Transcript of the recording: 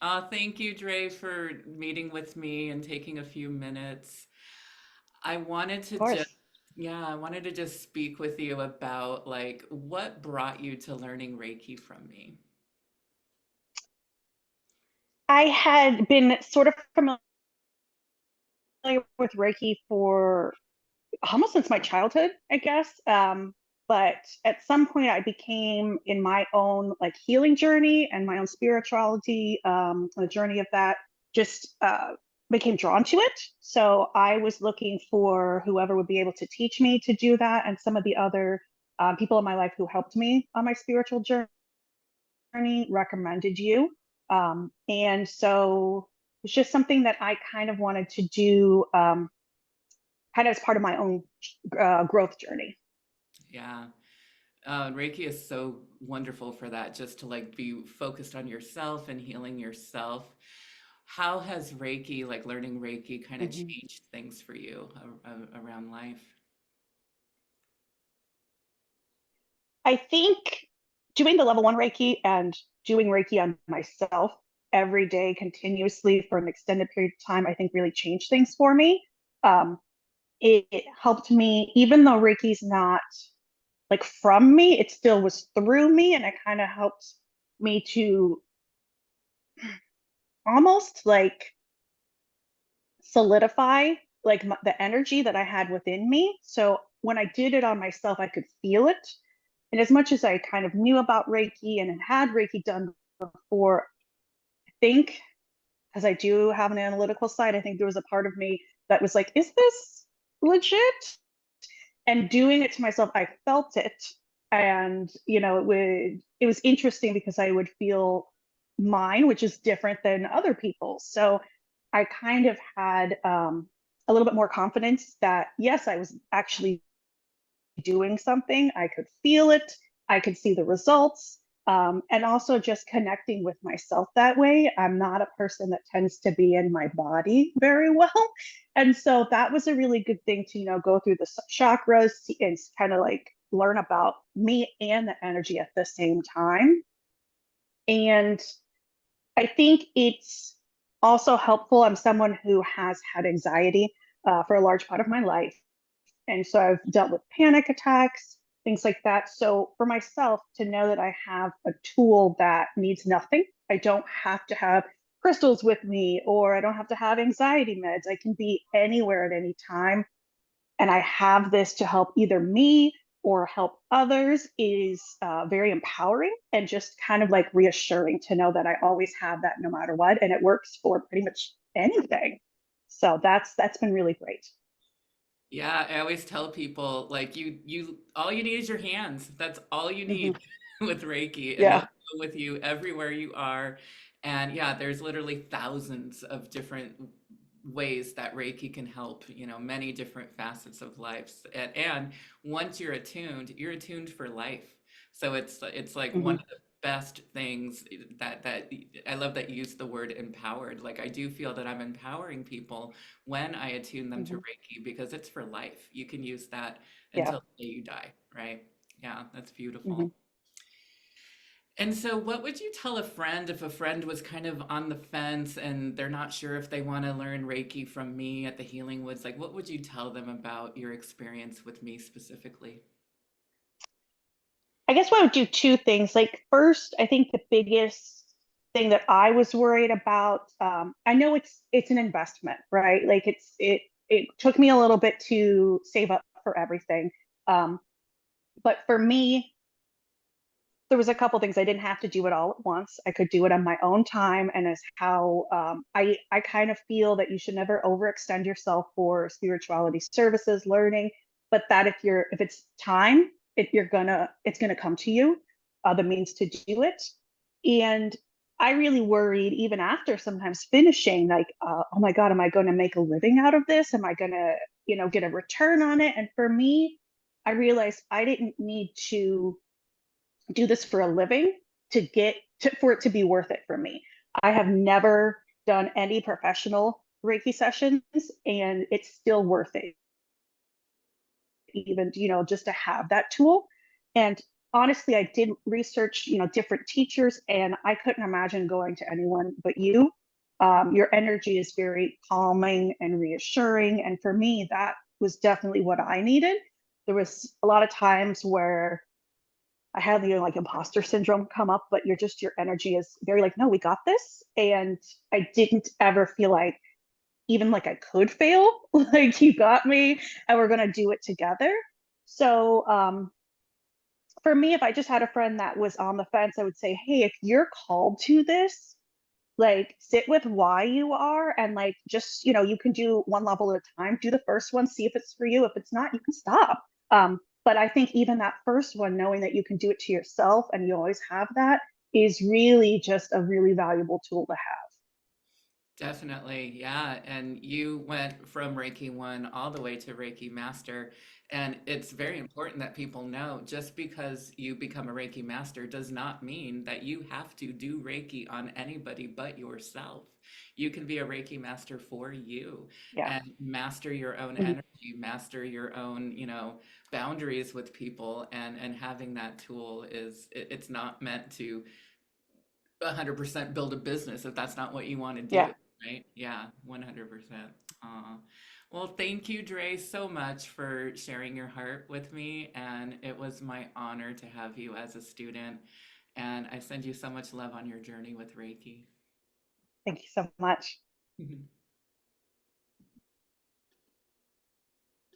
Thank you, Dre, for meeting with me and taking a few minutes. I wanted to Of just, course. yeah, I wanted to just speak with you about like what brought you to learning Reiki from me. I had been sort of familiar with Reiki for almost since my childhood, I guess. But at some point, I became in my own like healing journey and my own spirituality, the journey of that, just became drawn to it. So I was looking for whoever would be able to teach me to do that, and some of the other people in my life who helped me on my spiritual journey recommended you. And so it's just something that I kind of wanted to do kind of as part of my own growth journey. Yeah. Reiki is so wonderful for that, just to like be focused on yourself and healing yourself. How has Reiki, like learning Reiki, kind of Mhm. changed things for you around life? I think doing the level one Reiki and doing Reiki on myself every day continuously for an extended period of time, I think really changed things for me. Um, it helped me, even though Reiki's not like from me, it still was through me, and it kind of helped me to almost like solidify like the energy that I had within me. So when I did it on myself, I could feel it. And as much as I kind of knew about Reiki and had Reiki done before, I think, because I do have an analytical side, I think there was a part of me that was like, is this legit? And doing it to myself, I felt it. And, it was interesting because I would feel mine, which is different than other people's. So I kind of had a little bit more confidence that, yes, I was actually doing something. I could feel it, I could see the results. And also just connecting with myself that way. I'm not a person that tends to be in my body very well. And so that was a really good thing to, go through the chakras and kind of like learn about me and the energy at the same time. And I think it's also helpful. I'm someone who has had anxiety for a large part of my life. And so I've dealt with panic attacks, things like that. So for myself to know that I have a tool that needs nothing, I don't have to have crystals with me or I don't have to have anxiety meds. I can be anywhere at any time. And I have this to help either me or help others is very empowering and just kind of like reassuring to know that I always have that no matter what. And it works for pretty much anything. So that's been really great. Yeah, I always tell people like you all you need is your hands. That's all you Mhm. need with Reiki, and they'll Yeah. go with you everywhere you are. And yeah, there's literally thousands of different ways that Reiki can help, many different facets of life. And once you're attuned for life. So it's like one Mhm. of the best things that I love that you use the word empowered. Like I do feel that I'm empowering people when I attune them to Mhm. Reiki because it's for life. You can use that Yeah. until the day you die, right? Yeah, that's Mhm. beautiful. And so, what would you tell a friend if a friend was kind of on the fence and they're not sure if they want to learn Reiki from me at the Healing Woods? Like, what would you tell them about your experience with me specifically? I guess I would do two things. Like first, I think the biggest thing that I was worried about, I know it's an investment, right? Like it took me a little bit to save up for everything. Um, but for me, there was a couple things. I didn't have to do it all at once. I could do it on my own time, and as how I kind of feel that you should never overextend yourself for spirituality services, learning, but that if it's time, it's gonna come to you, the means to do it. And I really worried even after sometimes finishing, like, oh my God, am I going to make a living out of this? Am I going to, get a return on it? And for me, I realized I didn't need to do this for a living for it to be worth it for me. I have never done any professional Reiki sessions and it's still worth it even, just to have that tool. And honestly, I did research, different teachers, and I couldn't imagine going to anyone but you. Your energy is very calming and reassuring, and for me, that was definitely what I needed. There was a lot of times where I had, like imposter syndrome come up, but your energy is very like, no, we got this. And I didn't ever feel like even like I could fail. Like you got me and we're gonna do it together. So for me, if I just had a friend that was on the fence, I would say, hey, if you're called to this, like sit with why you are and like just, you can do one level at a time. Do the first one, see if it's for you. If it's not, you can stop. But I think even that first one, knowing that you can do it to yourself and you always have that, is really just a really valuable tool to have. Definitely, yeah. And you went from Reiki 1 all the way to Reiki Master. And it's very important that people know just because you become a Reiki Master does not mean that you have to do Reiki on anybody but yourself. You can be a Reiki Master for you Yeah. and master your own Mhm. energy, master your own, boundaries with people. And having that tool it's not meant to 100% build a business if that's not what you want to Yeah. do, right? Yeah, 100%. Well, thank you, Dre, so much for sharing your heart with me. And it was my honor to have you as a student. And I send you so much love on your journey with Reiki. Thank you so much.